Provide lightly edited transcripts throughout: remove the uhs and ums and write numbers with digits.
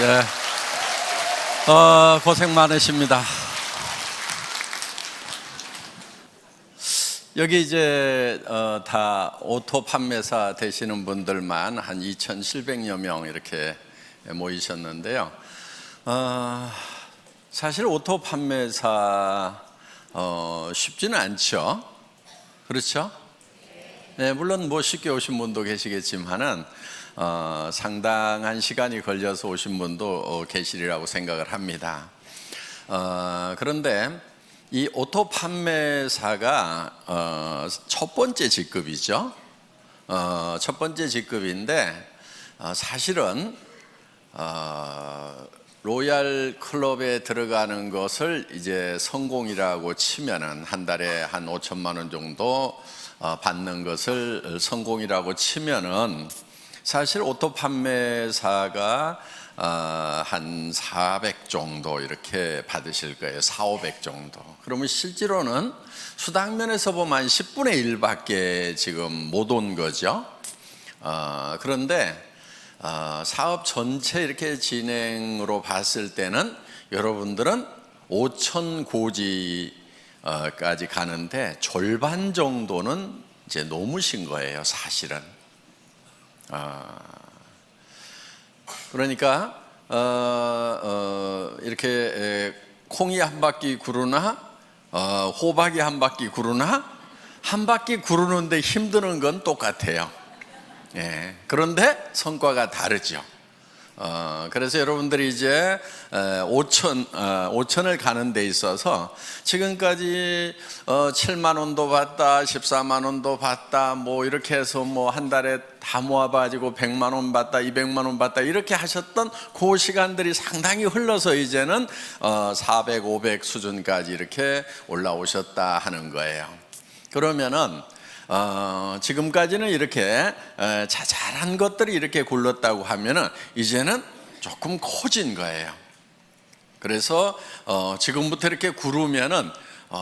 네. 고생 많으십니다. 여기 이제 다 오토 판매사 되시는 분들만 한 2,700여 명 이렇게 모이셨는데요. 사실 오토 판매사 쉽지는 않죠. 그렇죠? 네, 물론 뭐 쉽게 오신 분도 계시겠지만은 상당한 시간이 걸려서 오신 분도 계시리라고 생각을 합니다. 그런데 이 오토 판매사가 첫 번째 직급이죠. 첫 번째 직급인데 사실은 로얄 클럽에 들어가는 것을 이제 성공이라고 치면은 한 달에 한 5천만 원 정도 받는 것을 성공이라고 치면은 사실 오토 판매사가 한 400 정도 이렇게 받으실 거예요. 400, 500 정도. 그러면 실제로는 수당면에서 보면 한 10분의 1밖에 지금 못 온 거죠. 그런데 사업 전체 이렇게 진행으로 봤을 때는 여러분들은 5천 고지까지 가는데 절반 정도는 이제 넘으신 거예요, 사실은. 그러니까 이렇게 콩이 한 바퀴 구르나 호박이 한 바퀴 구르나 한 바퀴 구르는데 힘드는 건 똑같아요. 예, 그런데 성과가 다르죠. 그래서 여러분들이 이제 5천을 가는 데 있어서 지금까지 7만 원도 받다, 14만 원도 받다, 뭐 이렇게 해서 뭐 한 달에 다 모아가지고 100만 원 받다, 200만 원 받다 이렇게 하셨던 그 시간들이 상당히 흘러서 이제는 400, 500 수준까지 이렇게 올라오셨다 하는 거예요. 그러면은 지금까지는 이렇게 자잘한 것들이 이렇게 굴렀다고 하면은 이제는 조금 커진 거예요. 그래서 지금부터 이렇게 구르면은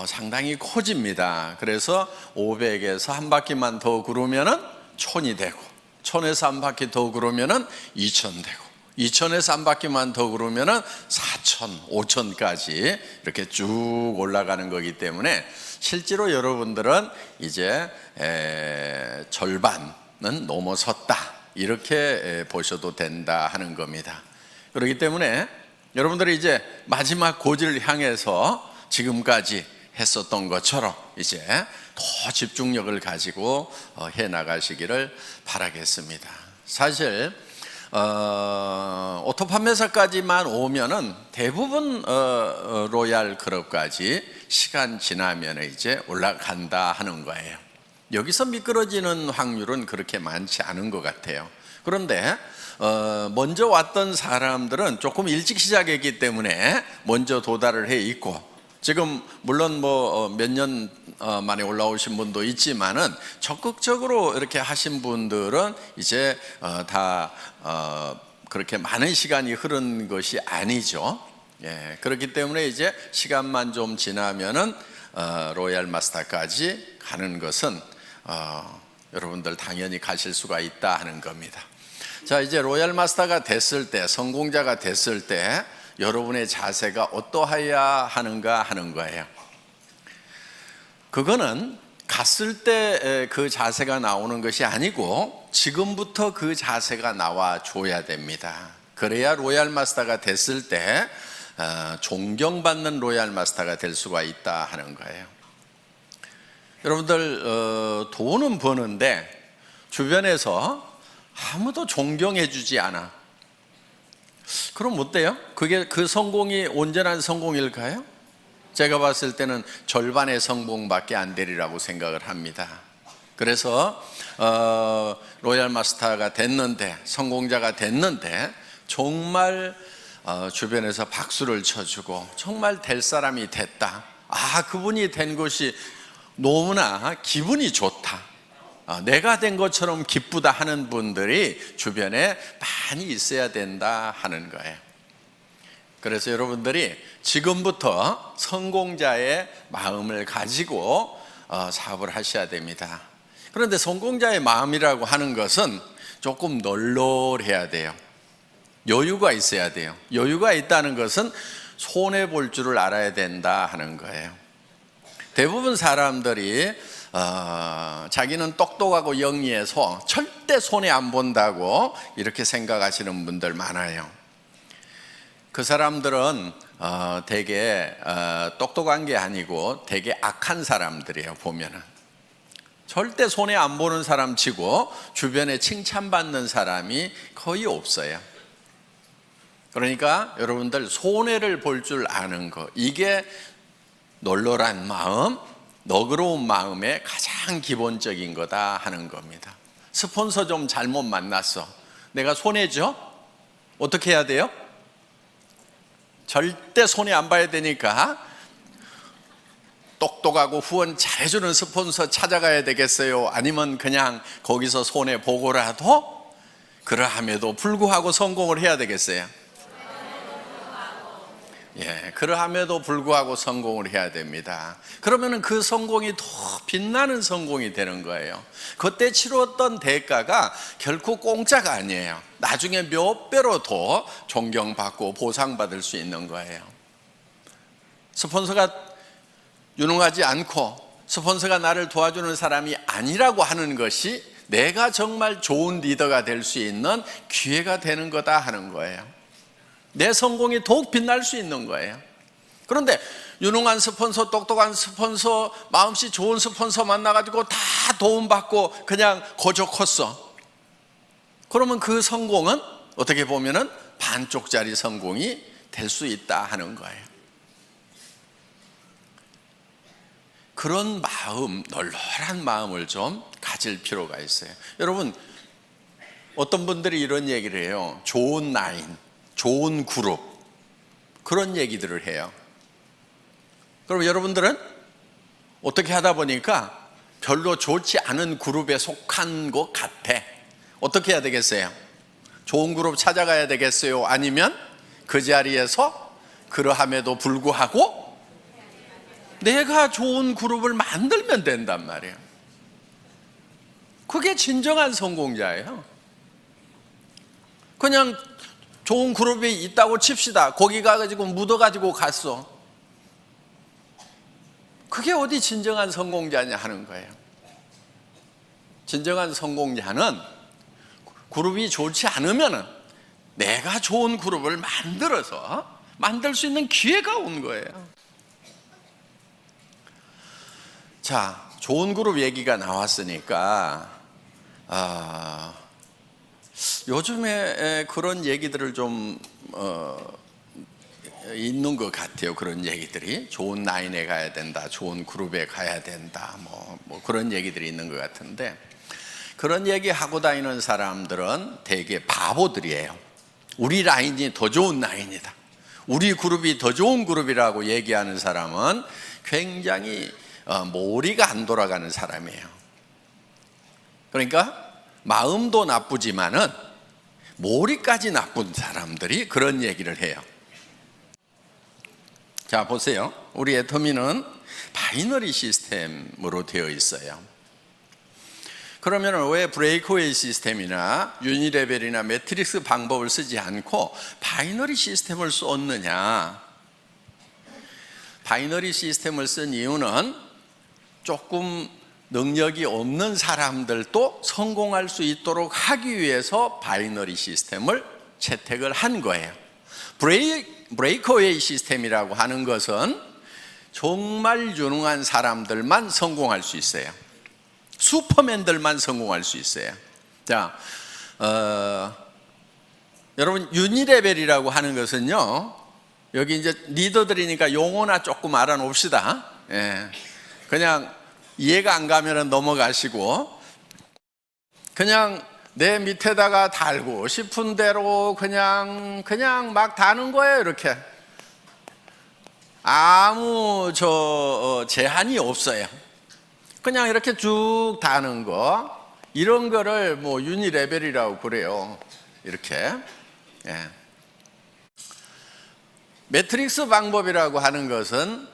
상당히 커집니다. 그래서 500에서 한 바퀴만 더 구르면은 1000이 되고, 1000에서 한 바퀴 더 구르면은 2000 되고, 2000에서 한 바퀴만 더 구르면은 4000, 5000까지 이렇게 쭉 올라가는 거기 때문에 실제로 여러분들은 이제 절반은 넘어섰다 이렇게 보셔도 된다 하는 겁니다. 그렇기 때문에 여러분들이 이제 마지막 고지를 향해서 지금까지 했었던 것처럼 이제 더 집중력을 가지고 해 나가시기를 바라겠습니다. 사실 오토 판매사까지만 오면은 대부분 로얄 클럽까지 시간 지나면 이제 올라간다 하는 거예요. 여기서 미끄러지는 확률은 그렇게 많지 않은 것 같아요. 그런데 먼저 왔던 사람들은 조금 일찍 시작했기 때문에 먼저 도달을 해 있고, 지금 물론 뭐 몇 년 만에 올라오신 분도 있지만은 적극적으로 이렇게 하신 분들은 이제 다 그렇게 많은 시간이 흐른 것이 아니죠. 예, 그렇기 때문에 이제 시간만 좀 지나면은 로얄 마스터까지 가는 것은 여러분들 당연히 가실 수가 있다 하는 겁니다. 자, 이제 로얄 마스터가 됐을 때, 성공자가 됐을 때 여러분의 자세가 어떠해야 하는가 하는 거예요. 그거는 갔을 때 그 자세가 나오는 것이 아니고 지금부터 그 자세가 나와 줘야 됩니다. 그래야 로얄 마스터가 됐을 때 존경받는 로얄 마스터가 될 수가 있다 하는 거예요. 여러분들 돈은 버는데 주변에서 아무도 존경해 주지 않아. 그럼 어때요? 그게 그 성공이 온전한 성공일까요? 제가 봤을 때는 절반의 성공밖에 안 되리라고 생각을 합니다. 그래서 로얄 마스터가 됐는데, 성공자가 됐는데 정말 주변에서 박수를 쳐주고 정말 될 사람이 됐다, 그분이 된 것이 너무나 기분이 좋다, 내가 된 것처럼 기쁘다 하는 분들이 주변에 많이 있어야 된다 하는 거예요. 그래서 여러분들이 지금부터 성공자의 마음을 가지고 사업을 하셔야 됩니다. 그런데 성공자의 마음이라고 하는 것은 조금 널널해야 돼요. 여유가 있어야 돼요. 여유가 있다는 것은 손해 볼 줄을 알아야 된다 하는 거예요. 대부분 사람들이 자기는 똑똑하고 영리해서 절대 손해 안 본다고 이렇게 생각하시는 분들 많아요. 그 사람들은 되게 똑똑한 게 아니고 되게 악한 사람들이에요. 보면은 절대 손해 안 보는 사람 치고 주변에 칭찬받는 사람이 거의 없어요. 그러니까 여러분들 손해를 볼 줄 아는 거, 이게 널널한 마음, 너그러운 마음의 가장 기본적인 거다 하는 겁니다. 스폰서 좀 잘못 만났어. 내가 손해죠? 어떻게 해야 돼요? 절대 손해 안 봐야 되니까 똑똑하고 후원 잘해주는 스폰서 찾아가야 되겠어요? 아니면 그냥 거기서 손해 보고라도 그러함에도 불구하고 성공을 해야 되겠어요? 예, 그러함에도 불구하고 성공을 해야 됩니다. 그러면은 그 성공이 더 빛나는 성공이 되는 거예요. 그때 치렀던 대가가 결코 공짜가 아니에요. 나중에 몇 배로 더 존경받고 보상받을 수 있는 거예요. 스폰서가 유능하지 않고 스폰서가 나를 도와주는 사람이 아니라고 하는 것이 내가 정말 좋은 리더가 될 수 있는 기회가 되는 거다 하는 거예요. 내 성공이 더욱 빛날 수 있는 거예요. 그런데 유능한 스폰서, 똑똑한 스폰서, 마음씨 좋은 스폰서 만나가지고 다 도움받고 그냥 거저 컸어. 그러면 그 성공은 어떻게 보면은 반쪽짜리 성공이 될 수 있다 하는 거예요. 그런 마음, 널널한 마음을 좀 가질 필요가 있어요. 여러분, 어떤 분들이 이런 얘기를 해요. 좋은 라인, 좋은 그룹, 그런 얘기들을 해요. 그럼 여러분들은 어떻게 하다 보니까 별로 좋지 않은 그룹에 속한 것 같아. 어떻게 해야 되겠어요? 좋은 그룹 찾아가야 되겠어요? 아니면 그 자리에서 그러함에도 불구하고 내가 좋은 그룹을 만들면 된단 말이에요. 그게 진정한 성공자예요. 그냥 좋은 그룹이 있다고 칩시다. 거기 가가지고 묻어가지고 갔어. 그게 어디 진정한 성공자냐 하는 거예요. 진정한 성공자는 그룹이 좋지 않으면 내가 좋은 그룹을 만들어서 만들 수 있는 기회가 온 거예요. 자, 좋은 그룹 얘기가 나왔으니까 요즘에 그런 얘기들을 좀 있는 것 같아요. 그런 얘기들이 좋은 라인에 가야 된다, 좋은 그룹에 가야 된다, 뭐 그런 얘기들이 있는 것 같은데, 그런 얘기 하고 다니는 사람들은 되게 바보들이에요. 우리 라인이 더 좋은 라인이다, 우리 그룹이 더 좋은 그룹이라고 얘기하는 사람은 굉장히 머리가 안 돌아가는 사람이에요. 그러니까 마음도 나쁘지만은 머리까지 나쁜 사람들이 그런 얘기를 해요. 자, 보세요. 우리 애터미는 바이너리 시스템으로 되어 있어요. 그러면 왜 브레이크웨이 시스템이나 유니레벨이나 매트릭스 방법을 쓰지 않고 바이너리 시스템을 썼느냐? 바이너리 시스템을 쓴 이유는 조금 능력이 없는 사람들도 성공할 수 있도록 하기 위해서 바이너리 시스템을 채택을 한 거예요. 브레이크웨이 시스템이라고 하는 것은 정말 유능한 사람들만 성공할 수 있어요. 슈퍼맨들만 성공할 수 있어요. 자, 여러분, 유니레벨이라고 하는 것은요, 여기 이제 리더들이니까 용어나 조금 알아놓읍시다. 예. 그냥 이해가 안 가면 넘어가시고, 그냥 내 밑에다가 달고 싶은 대로 그냥 막 다는 거예요. 이렇게 아무 제한이 없어요. 그냥 이렇게 쭉 다는 거, 이런 거를 뭐 유니레벨이라고 그래요. 이렇게. 예. 매트릭스 방법이라고 하는 것은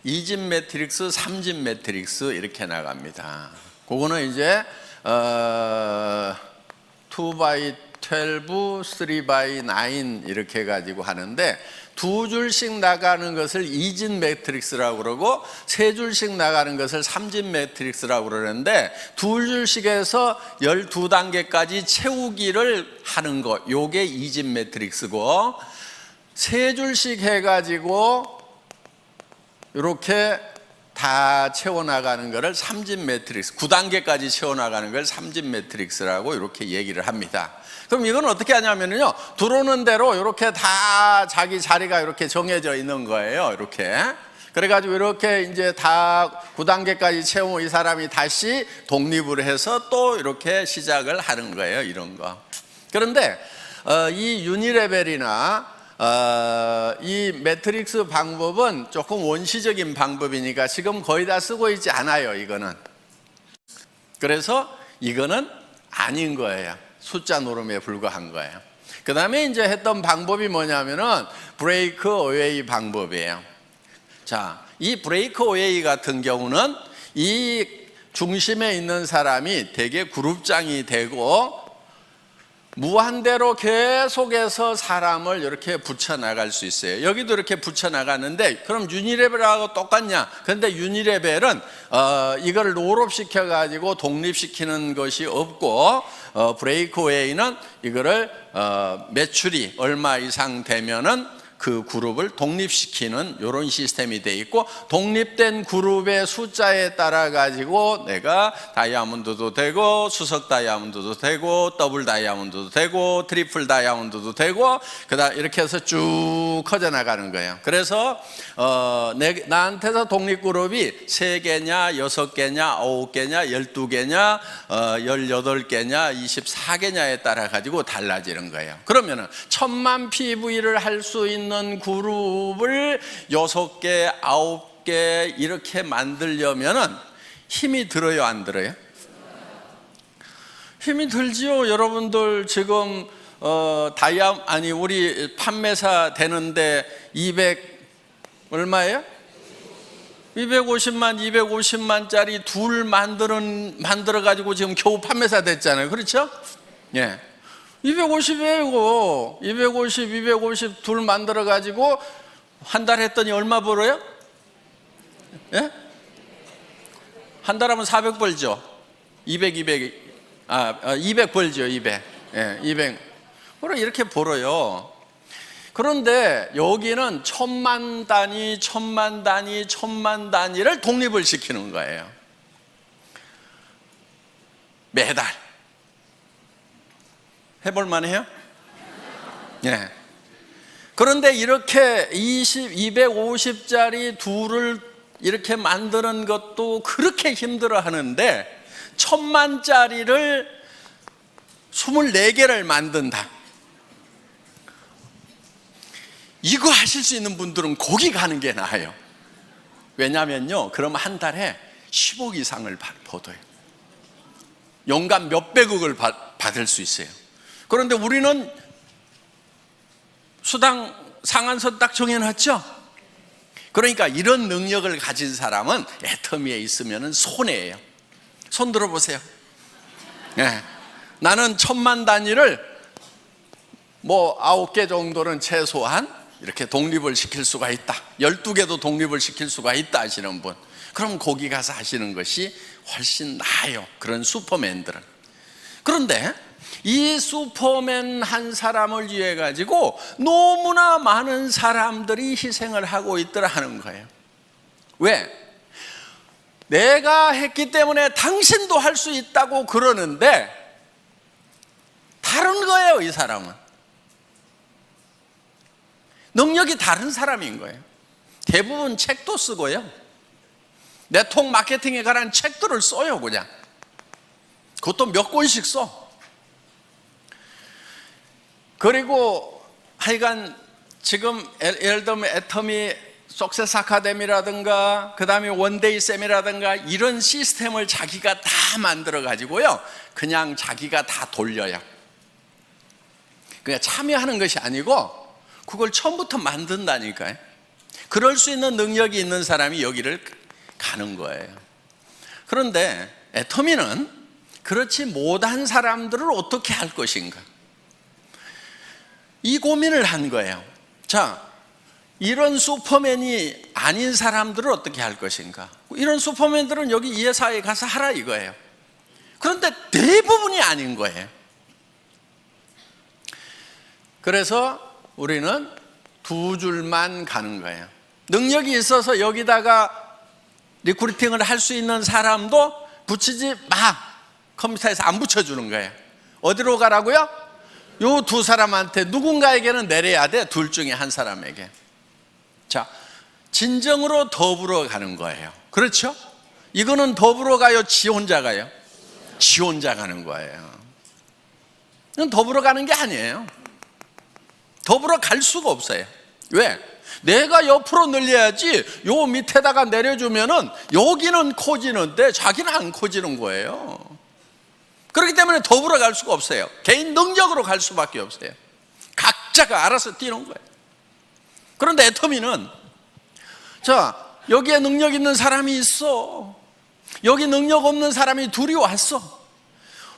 2집 매트릭스, 3집 매트릭스 이렇게 나갑니다. 그거는 이제 2x 12, 3 by 9 이렇게 가지고 하는데, 두 줄씩 나가는 것을 2진 매트릭스라고 그러고 세 줄씩 나가는 것을 3진 매트릭스라고 그러는데, 두 줄씩에서 12단계까지 채우기를 하는 거, 요게 2진 매트릭스고, 세 줄씩 해가지고 이렇게 다 채워나가는 것을 3진 매트릭스, 9단계까지 채워나가는 걸 3진 매트릭스라고 이렇게 얘기를 합니다. 그럼 이건 어떻게 하냐면요, 들어오는 대로 이렇게 다 자기 자리가 이렇게 정해져 있는 거예요. 이렇게. 그래가지고 이렇게 이제 다 9단계까지 채우면 이 사람이 다시 독립을 해서 또 이렇게 시작을 하는 거예요. 이런 거. 그런데 이 유니레벨이나 이 매트릭스 방법은 조금 원시적인 방법이니까 지금 거의 다 쓰고 있지 않아요. 이거는. 그래서 이거는 아닌 거예요. 숫자 노름에 불과한 거예요. 그 다음에 이제 했던 방법이 뭐냐면은 브레이크 어웨이 방법이에요. 자, 이 브레이크 어웨이 같은 경우는 이 중심에 있는 사람이 되게 그룹장이 되고 무한대로 계속해서 사람을 이렇게 붙여나갈 수 있어요. 여기도 이렇게 붙여나가는데, 그럼 유니레벨하고 똑같냐? 그런데 유니레벨은 이걸 롤업시켜 가지고 독립시키는 것이 없고, 브레이크웨이는 이거를 매출이 얼마 이상 되면은 그 그룹을 독립시키는 이런 시스템이 돼 있고, 독립된 그룹의 숫자에 따라 가지고 내가 다이아몬드도 되고 수석 다이아몬드도 되고 더블 다이아몬드도 되고 트리플 다이아몬드도 되고, 그다음 이렇게 해서 쭉 커져 나가는 거예요. 그래서 나한테서 독립 그룹이 3개냐 6개냐 9개냐 12개냐 18개냐 24개냐에 따라 가지고 달라지는 거예요. 그러면은 1000만 PV를 할 수 있는 그룹을 6개, 9개 이렇게 만들려면은 힘이 들어요, 안 들어요? 힘이 들지요. 여러분들 지금 우리 판매사 되는데 200 얼마예요? 250만짜리 둘 만들어 가지고 지금 겨우 판매사 됐잖아요. 그렇죠? 예. 250이에요. 250 둘 만들어 가지고 한 달 했더니 얼마 벌어요? 예? 한 달 하면 400 벌죠. 200 벌죠. 200. 예, 200. 그래 이렇게 벌어요. 그런데 여기는 1000만 단위를 독립을 시키는 거예요. 매달. 해볼 만해요? 예. 그런데 이렇게 250짜리 둘을 이렇게 만드는 것도 그렇게 힘들어 하는데, 1000만짜리를 24개를 만든다. 이거 하실 수 있는 분들은 거기 가는 게 나아요. 왜냐면요, 그럼 한 달에 10억 이상을 벌어요. 연간 몇백억을 받을 수 있어요. 그런데 우리는 수당 상한선 딱 정해놨죠. 그러니까 이런 능력을 가진 사람은 애터미에 있으면 손해예요. 손 들어보세요. 네. 나는 1000만 단위를 9개 정도는 최소한 이렇게 독립을 시킬 수가 있다, 12개도 독립을 시킬 수가 있다 하시는 분, 그럼 거기 가서 하시는 것이 훨씬 나아요. 그런 슈퍼맨들은. 그런데 이 슈퍼맨 한 사람을 위해 가지고 너무나 많은 사람들이 희생을 하고 있더라 하는 거예요. 왜? 내가 했기 때문에 당신도 할 수 있다고 그러는데 다른 거예요. 이 사람은 능력이 다른 사람인 거예요. 대부분 책도 쓰고요, 네트워크 마케팅에 관한 책들을 써요. 그냥 그것도 몇 권씩 써. 그리고 하여간 지금 예를 들면 애터미 석세스 아카데미라든가 그 다음에 원데이 쌤이라든가 이런 시스템을 자기가 다 만들어 가지고요, 그냥 자기가 다 돌려요. 그냥 참여하는 것이 아니고 그걸 처음부터 만든다니까요. 그럴 수 있는 능력이 있는 사람이 여기를 가는 거예요. 그런데 애터미는 그렇지 못한 사람들을 어떻게 할 것인가? 이 고민을 한 거예요. 자, 이런 슈퍼맨이 아닌 사람들은 어떻게 할 것인가? 이런 슈퍼맨들은 여기 이 회사에 가서 하라 이거예요. 그런데 대부분이 아닌 거예요. 그래서 우리는 두 줄만 가는 거예요. 능력이 있어서 여기다가 리크루팅을 할 수 있는 사람도 붙이지 마. 컴퓨터에서 안 붙여주는 거예요. 어디로 가라고요? 요 두 사람한테 누군가에게는 내려야 돼. 둘 중에 한 사람에게. 자, 진정으로 더불어 가는 거예요. 그렇죠? 이거는 더불어 가요? 지 혼자 가요? 지 혼자 가는 거예요. 이건 더불어 가는 게 아니에요. 더불어 갈 수가 없어요. 왜? 내가 옆으로 늘려야지 요 밑에다가 내려주면은 여기는 커지는데 자기는 안 커지는 거예요. 그렇기 때문에 더불어 갈 수가 없어요. 개인 능력으로 갈 수밖에 없어요. 각자가 알아서 뛰는 거예요. 그런데 애터미는, 자, 여기에 능력 있는 사람이 있어. 여기 능력 없는 사람이 둘이 왔어.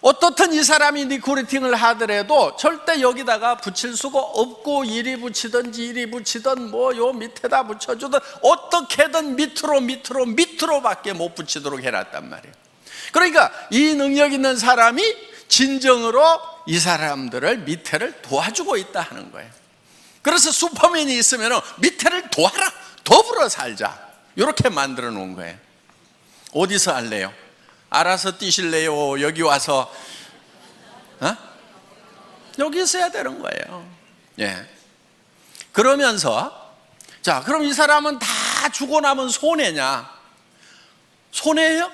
어떻든 이 사람이 리크루팅을 하더라도 절대 여기다가 붙일 수가 없고, 이리 붙이든지 이리 붙이든 뭐 요 밑에다 붙여주든 어떻게든 밑으로밖에 못 붙이도록 해놨단 말이에요. 그러니까 이 능력 있는 사람이 진정으로 이 사람들을 밑에를 도와주고 있다 하는 거예요. 그래서 슈퍼맨이 있으면 밑에를 도와라, 더불어 살자, 이렇게 만들어 놓은 거예요. 어디서 할래요? 알아서 뛰실래요? 여기 와서 여기 있어야 되는 거예요. 예. 그러면서, 자, 그럼 이 사람은 다 주고 나면 손해냐? 손해예요?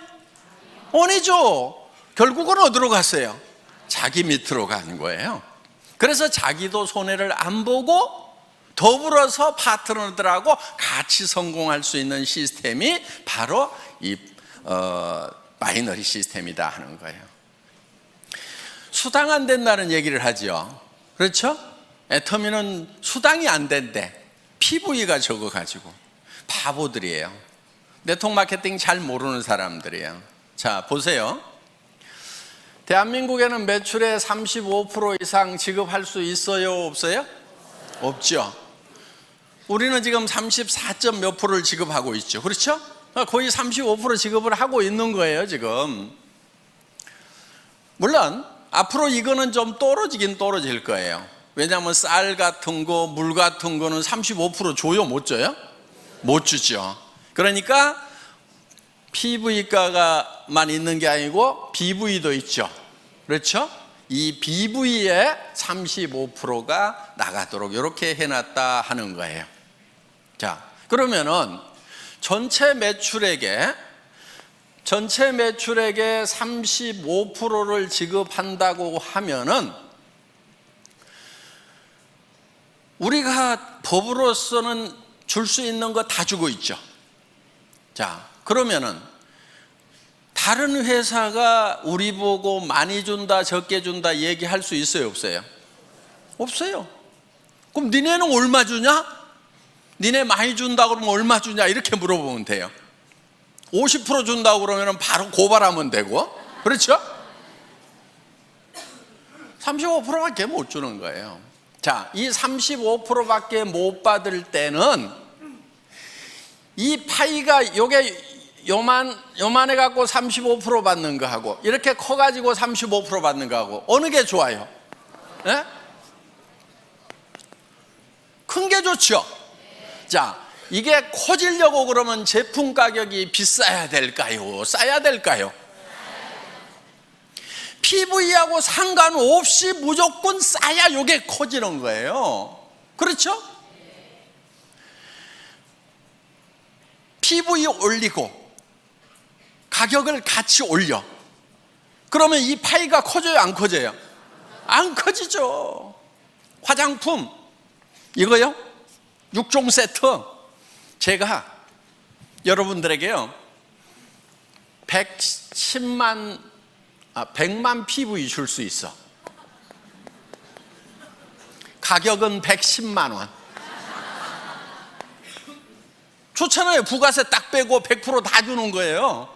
아니죠. 결국은 어디로 갔어요? 자기 밑으로 가는 거예요. 그래서 자기도 손해를 안 보고 더불어서 파트너들하고 같이 성공할 수 있는 시스템이 바로 이 바이너리 시스템이다 하는 거예요. 수당 안 된다는 얘기를 하죠. 그렇죠? 애터미는 수당이 안 된대. PV가 적어가지고. 바보들이에요. 네트워크 마케팅 잘 모르는 사람들이에요. 자, 보세요. 대한민국에는 매출의 35% 이상 지급할 수 있어요? 없어요? 없죠. 우리는 지금 34점 몇 프로를 지급하고 있죠. 그렇죠? 거의 35% 지급을 하고 있는 거예요, 지금. 물론 앞으로 이거는 좀 떨어지긴 떨어질 거예요. 왜냐하면 쌀 같은 거, 물 같은 거는 35% 줘요? 못 줘요? 못 주죠. 그러니까 PV가만 있는 게 아니고 BV도 있죠. 그렇죠? 이 BV에 35%가 나가도록 이렇게 해놨다 하는 거예요. 자, 그러면은 전체 매출액의 35%를 지급한다고 하면은 우리가 법으로서는 줄 수 있는 거 다 주고 있죠. 자, 그러면은 다른 회사가 우리 보고 많이 준다, 적게 준다 얘기할 수 있어요, 없어요? 없어요. 그럼 니네는 얼마 주냐? 니네 많이 준다고 그러면 얼마 주냐? 이렇게 물어보면 돼요. 50% 준다고 그러면 바로 고발하면 되고, 그렇죠? 35%밖에 못 주는 거예요. 자, 이 35%밖에 못 받을 때는 이 파이가 요게 요만해 갖고 35% 받는 거하고 이렇게 커 가지고 35% 받는 거하고 어느 게 좋아요? 네? 큰 게 좋죠. 자, 이게 커지려고 그러면 제품 가격이 비싸야 될까요? 싸야 될까요? PV하고 상관없이 무조건 싸야 요게 커지는 거예요. 그렇죠? PV 올리고 가격을 같이 올려. 그러면 이 파이가 커져요, 안 커져요? 안 커지죠. 화장품 이거요? 6종 세트 제가 여러분들에게요 110만 100만 PV 줄 수 있어. 가격은 110만 원. 좋잖아요. 부가세 딱 빼고 100% 다 주는 거예요.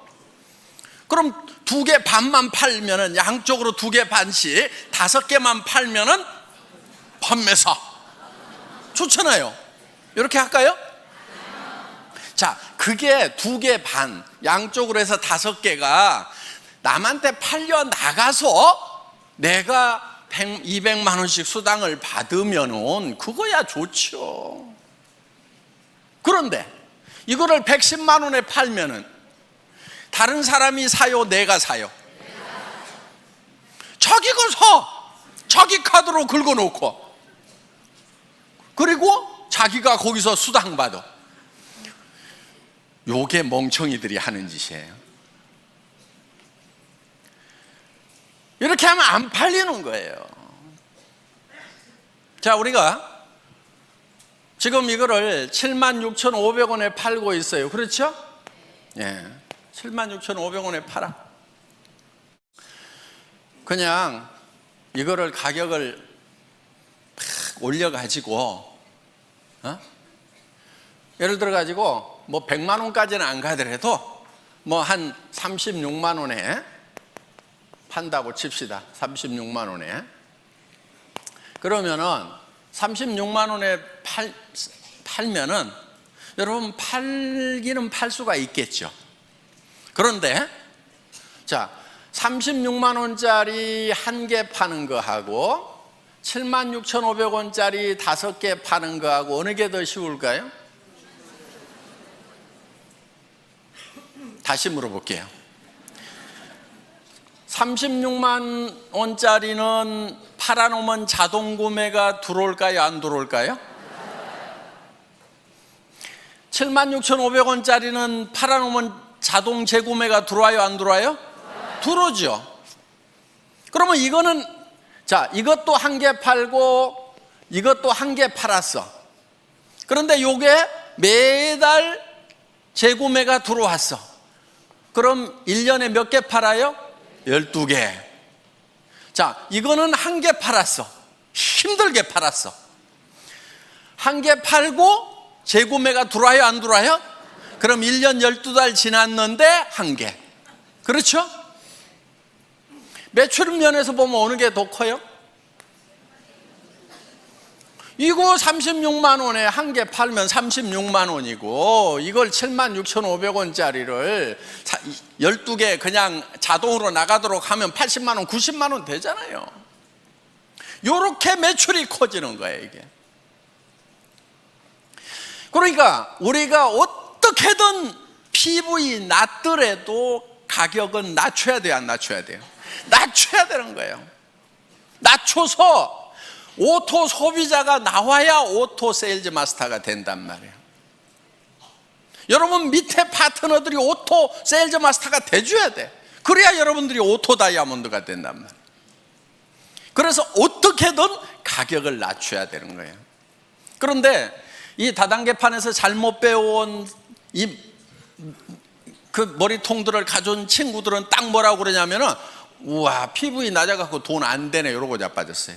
그럼 2개 반만 팔면은 양쪽으로 2개 반씩 5개만 팔면은 판매사. 좋잖아요. 이렇게 할까요? 자, 그게 2개 반, 양쪽으로 해서 5개가 남한테 팔려 나가서 내가 200만 원씩 수당을 받으면은 그거야 좋죠. 그런데 이거를 110만 원에 팔면은 다른 사람이 사요, 내가 사요? 자기가 사. 자기 카드로 긁어놓고, 그리고 자기가 거기서 수당 받아. 요게 멍청이들이 하는 짓이에요. 이렇게 하면 안 팔리는 거예요. 자, 우리가 지금 이거를 76,500원에 팔고 있어요. 그렇죠? 예, 76,500원에 팔아. 그냥 이거를 가격을 올려가지고, 예를 들어가지고 뭐 100만 원까지는 안 가더라도 뭐 한 36만 원에 판다고 칩시다. 36만 원에. 그러면은 36만 원에 팔면은 여러분 팔기는 팔 수가 있겠죠. 그런데 자, 36만 원짜리 1개 파는 거하고 76,500원짜리 5개 파는 거하고 어느 게 더 쉬울까요? 다시 물어볼게요. 36만 원짜리는 팔아놓으면 자동 구매가 들어올까요? 안 들어올까요? 76,500원짜리는 팔아놓으면 자동 재구매가 들어와요? 안 들어와요? 들어오죠. 그러면 이거는, 자, 이것도 1개 팔고 이것도 1개 팔았어. 그런데 요게 매달 재구매가 들어왔어. 그럼 1년에 몇 개 팔아요? 12개. 자, 이거는 1개 팔았어. 힘들게 팔았어. 1개 팔고 재구매가 들어와요? 안 들어와요? 그럼 1년 12달 지났는데 1개. 그렇죠? 매출 면에서 보면 어느 게 더 커요? 이거 36만 원에 1개 팔면 36만 원이고, 이걸 76,500원짜리를 12개 그냥 자동으로 나가도록 하면 80만 원, 90만 원 되잖아요. 요렇게 매출이 커지는 거예요, 이게. 그러니까 우리가 어떻게든 PV 낮더라도 가격은 낮춰야 돼요, 안 낮춰야 돼요? 낮춰야 되는 거예요. 낮춰서 오토 소비자가 나와야 오토 세일즈 마스터가 된단 말이에요. 여러분 밑에 파트너들이 오토 세일즈 마스터가 돼줘야 돼. 그래야 여러분들이 오토 다이아몬드가 된단 말이에요. 그래서 어떻게든 가격을 낮춰야 되는 거예요. 그런데 이 다단계판에서 잘못 배워온 그 머리통들을 가져온 친구들은 딱 뭐라고 그러냐면은, 우와, PV 낮아갖고 돈 안 되네, 이러고 자빠졌어요.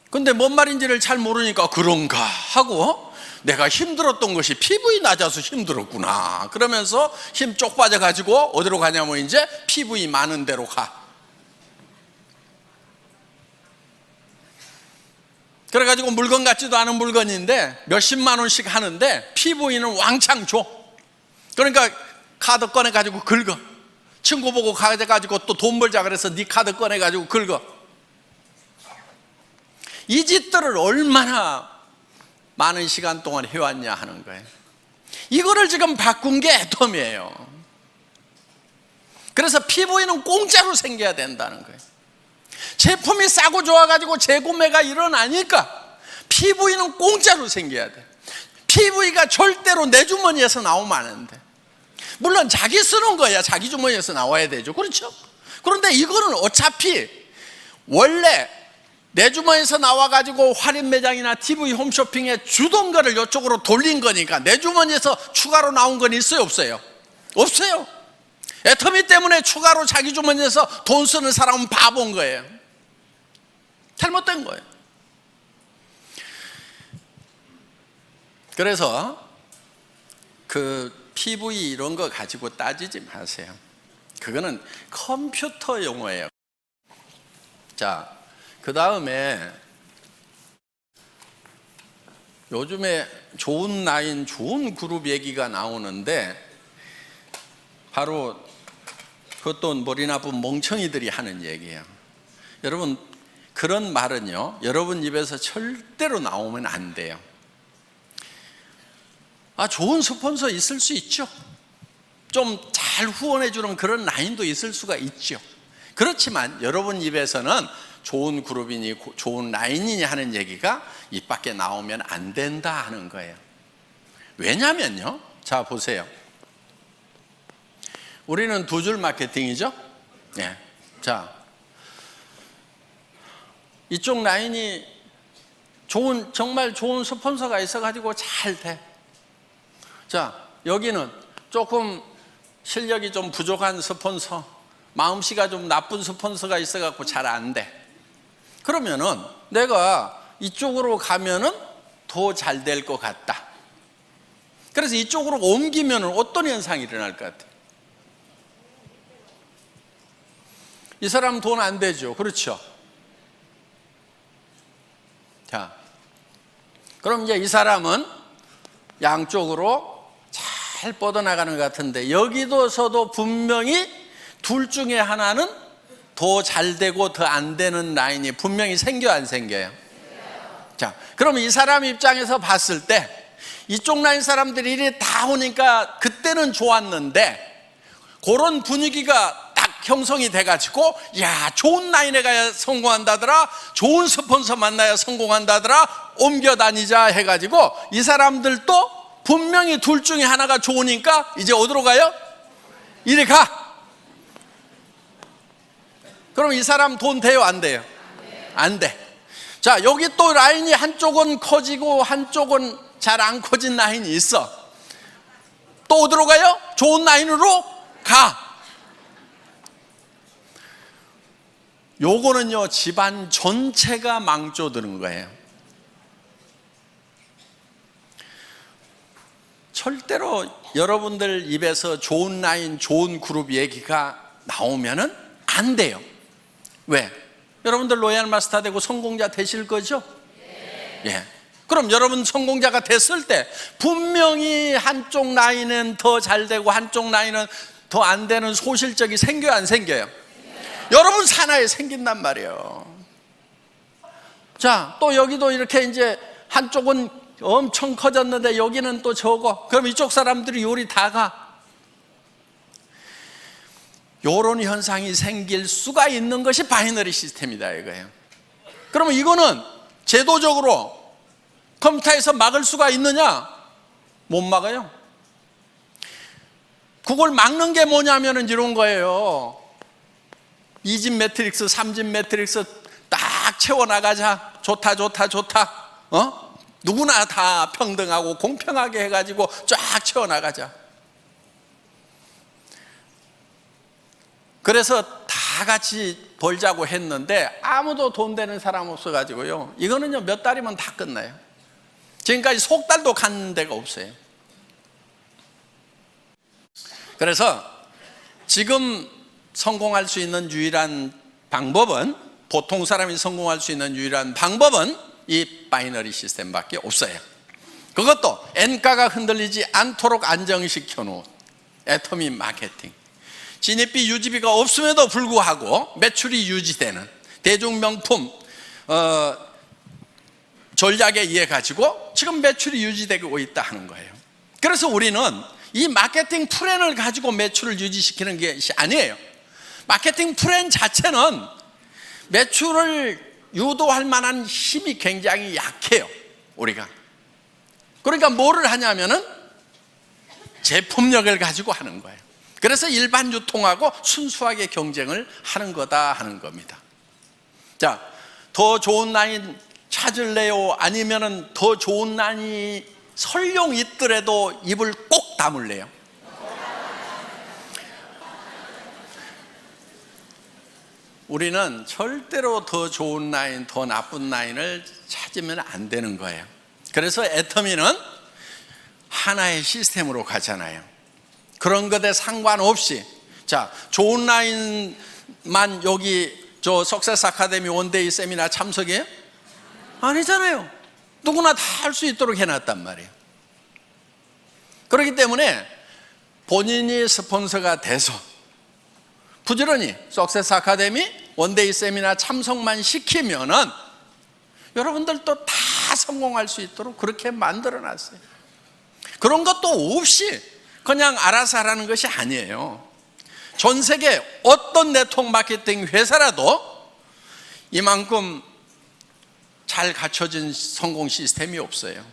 근데 뭔 말인지를 잘 모르니까 그런가 하고, 내가 힘들었던 것이 PV 낮아서 힘들었구나 그러면서 힘 쪽 빠져가지고 어디로 가냐면 이제 PV 많은 데로 가. 그래가지고 물건 같지도 않은 물건인데 몇십만 원씩 하는데 PV는 왕창 줘. 그러니까 카드 꺼내가지고 긁어. 친구 보고 가져가지고 또 돈 벌자 그래서 네 카드 꺼내가지고 긁어. 이 짓들을 얼마나 많은 시간 동안 해왔냐 하는 거예요. 이거를 지금 바꾼 게 애텀이에요. 그래서 PV는 공짜로 생겨야 된다는 거예요. 제품이 싸고 좋아가지고 재구매가 일어나니까 PV는 공짜로 생겨야 돼. PV가 절대로 내 주머니에서 나오면 안 돼. 물론 자기 쓰는 거야 자기 주머니에서 나와야 되죠. 그렇죠? 그런데 이거는 어차피 원래 내 주머니에서 나와가지고 할인 매장이나 TV 홈쇼핑에 주던 거를 이쪽으로 돌린 거니까 내 주머니에서 추가로 나온 건 있어요? 없어요? 없어요. 애터미 때문에 추가로 자기 주머니에서 돈 쓰는 사람은 바본 거예요. 잘못된 거예요. 그래서 그 PV 이런 거 가지고 따지지 마세요. 그거는 컴퓨터 용어예요. 자, 그 다음에 요즘에 좋은 라인, 좋은 그룹 얘기가 나오는데 바로 그것도 머리 나쁜 멍청이들이 하는 얘기예요. 여러분, 그런 말은요, 여러분 입에서 절대로 나오면 안 돼요. 좋은 스폰서 있을 수 있죠. 좀 잘 후원해주는 그런 라인도 있을 수가 있죠. 그렇지만 여러분 입에서는 좋은 그룹이니 좋은 라인이니 하는 얘기가 입 밖에 나오면 안 된다 하는 거예요. 왜냐면요, 자 보세요. 우리는 두 줄 마케팅이죠. 네. 자, 이쪽 라인이 정말 좋은 스폰서가 있어가지고 잘 돼. 자, 여기는 조금 실력이 좀 부족한 스폰서, 마음씨가 좀 나쁜 스폰서가 있어갖고 잘 안 돼. 그러면은 내가 이쪽으로 가면은 더 잘 될 것 같다. 그래서 이쪽으로 옮기면은 어떤 현상이 일어날 것 같아요? 이 사람 돈 안 되죠. 그렇죠? 자, 그럼 이제 이 사람은 양쪽으로 잘 뻗어나가는 것 같은데 여기서도 분명히 둘 중에 하나는 더 잘 되고 더 안 되는 라인이 분명히 생겨요, 안 생겨요? 자, 그럼 이 사람 입장에서 봤을 때 이쪽 라인 사람들이 이리 다 오니까 그때는 좋았는데 그런 분위기가 딱 형성이 돼가지고 야, 좋은 라인에 가야 성공한다더라, 좋은 스폰서 만나야 성공한다더라, 옮겨 다니자 해가지고 이 사람들도 분명히 둘 중에 하나가 좋으니까 이제 어디로 가요? 이리 가. 그럼 이 사람 돈 돼요, 안 돼요? 안 돼. 자, 여기 또 라인이 한쪽은 커지고 한쪽은 잘 안 커진 라인이 있어. 또 어디로 가요? 좋은 라인으로 가. 요거는요, 집안 전체가 망조드는 거예요. 절대로 여러분들 입에서 좋은 라인, 좋은 그룹 얘기가 나오면은 안 돼요. 왜? 여러분들 로얄 마스터 되고 성공자 되실 거죠? 예. 그럼 여러분 성공자가 됐을 때 분명히 한쪽 라인은 더 잘 되고 한쪽 라인은 더 안 되는 소실적이 생겨요, 안 생겨요? 여러분 사나이에 생긴단 말이에요. 자, 또 여기도 이렇게 이제 한쪽은 엄청 커졌는데 여기는 또 적어. 그럼 이쪽 사람들이 요리 다 가. 요런 현상이 생길 수가 있는 것이 바이너리 시스템이다 이거예요. 그러면 이거는 제도적으로 컴퓨터에서 막을 수가 있느냐? 못 막아요. 그걸 막는 게 뭐냐면은 이런 거예요. 2집 매트릭스, 3집 매트릭스 딱 채워나가자. 좋다. 누구나 다 평등하고 공평하게 해가지고 쫙 채워나가자. 그래서 다 같이 벌자고 했는데 아무도 돈 되는 사람 없어가지고요, 이거는요 몇 달이면 다 끝나요. 지금까지 석 달도 간 데가 없어요. 그래서 지금 성공할 수 있는 유일한 방법은, 보통 사람이 성공할 수 있는 유일한 방법은 이 바이너리 시스템밖에 없어요. 그것도 N가가 흔들리지 않도록 안정시켜 놓은 애터미 마케팅. 진입비 유지비가 없음에도 불구하고 매출이 유지되는 대중명품 전략에 의해 가지고 지금 매출이 유지되고 있다 하는 거예요. 그래서 우리는 이 마케팅 플랜을 가지고 매출을 유지시키는 것이 아니에요. 마케팅 플랜 자체는 매출을 유도할 만한 힘이 굉장히 약해요, 우리가. 그러니까 뭐를 하냐면은 제품력을 가지고 하는 거예요. 그래서 일반 유통하고 순수하게 경쟁을 하는 거다 하는 겁니다. 자, 더 좋은 라인 찾을래요? 아니면은 더 좋은 라인이 설령 있더라도 입을 꼭 다물래요? 우리는 절대로 더 좋은 라인, 더 나쁜 라인을 찾으면 안 되는 거예요. 그래서 애터미는 하나의 시스템으로 가잖아요. 그런 것에 상관없이, 자, 좋은 라인만 여기 저 석세스 아카데미 원데이 세미나 참석이에요? 아니잖아요. 누구나 다 할 수 있도록 해놨단 말이에요. 그렇기 때문에 본인이 스폰서가 돼서 부지런히 석세스 아카데미 원데이 세미나 참석만 시키면은 여러분들도 다 성공할 수 있도록 그렇게 만들어놨어요. 그런 것도 없이 그냥 알아서 하라는 것이 아니에요. 전 세계 어떤 네트워크 마케팅 회사라도 이만큼 잘 갖춰진 성공 시스템이 없어요.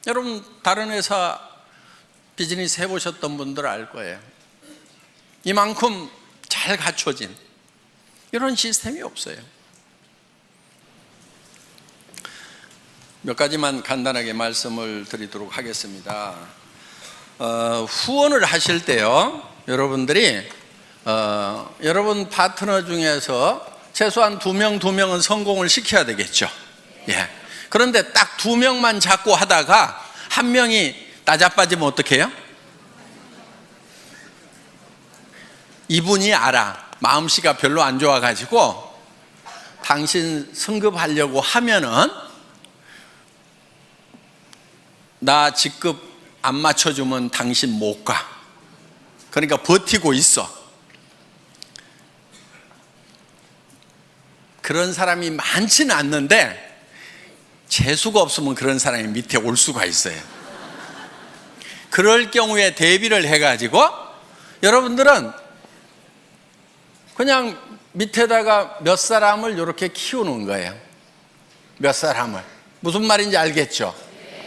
여러분 다른 회사 비즈니스 해보셨던 분들 알 거예요. 이만큼 잘 갖춰진 이런 시스템이 없어요. 몇 가지만 간단하게 말씀을 드리도록 하겠습니다. 후원을 하실 때요, 여러분들이 여러분 파트너 중에서 최소한 2명은 성공을 시켜야 되겠죠. 예. 그런데 딱 2명만 잡고 하다가 1명이 나자빠지면 어떻게 해요? 이분이 알아. 마음씨가 별로 안 좋아가지고 당신 승급하려고 하면은 나 직급 안 맞춰주면 당신 못 가. 그러니까 버티고 있어. 그런 사람이 많지는 않는데 재수가 없으면 그런 사람이 밑에 올 수가 있어요. 그럴 경우에 대비를 해가지고 여러분들은 그냥 밑에다가 몇 사람을 이렇게 키우는 거예요. 몇 사람을. 무슨 말인지 알겠죠?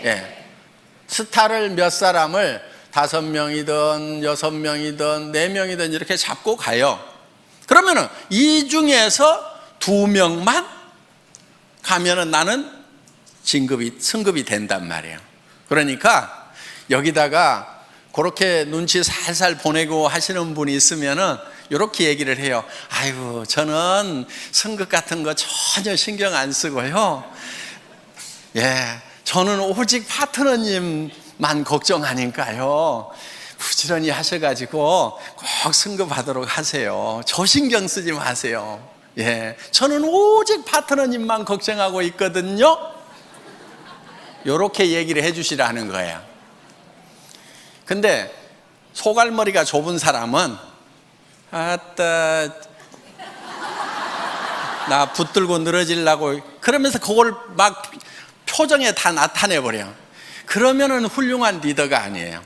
예. 스타를 몇 사람을 5명이든 6명이든 4명이든 이렇게 잡고 가요. 그러면은 이 중에서 2명만 가면은 나는 승급이 된단 말이에요. 그러니까 여기다가 그렇게 눈치 살살 보내고 하시는 분이 있으면은 이렇게 얘기를 해요. 아이고, 저는 승급 같은 거 전혀 신경 안 쓰고요. 예, 저는 오직 파트너님만 걱정하니까요. 부지런히 하셔가지고 꼭 승급하도록 하세요. 저 신경 쓰지 마세요. 예, 저는 오직 파트너님만 걱정하고 있거든요. 이렇게 얘기를 해주시라는 거예요. 근데 소갈머리가 좁은 사람은 아따 나 붙들고 늘어지려고 그러면서 그걸 막 표정에 다 나타내버려. 그러면은 훌륭한 리더가 아니에요.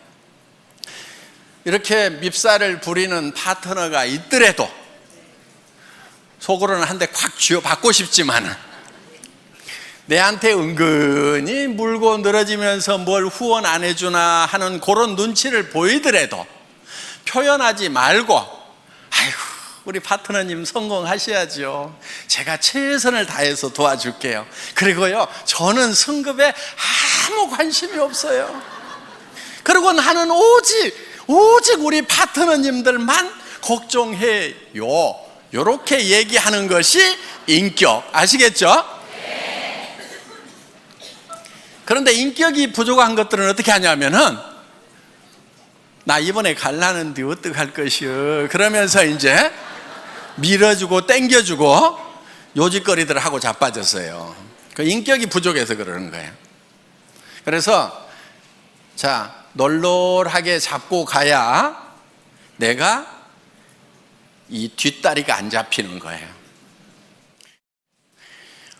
이렇게 밉살을 부리는 파트너가 있더라도 속으로는 한 대 콱 쥐어받고 싶지만은 내한테 은근히 물고 늘어지면서 뭘 후원 안 해주나 하는 그런 눈치를 보이더라도 표현하지 말고, 아이고 우리 파트너님 성공하셔야죠. 제가 최선을 다해서 도와줄게요. 그리고요, 저는 승급에 아무 관심이 없어요. 그리고 나는 오직 우리 파트너님들만 걱정해요. 이렇게 얘기하는 것이 인격. 아시겠죠? 그런데 인격이 부족한 것들은 어떻게 하냐면은 나 이번에 갈라는데 어떡할 것이요, 그러면서 이제 밀어주고 땡겨주고 요짓거리들 하고 자빠졌어요. 그 인격이 부족해서 그러는 거예요. 그래서 자, 널널하게 잡고 가야 내가 이 뒷다리가 안 잡히는 거예요.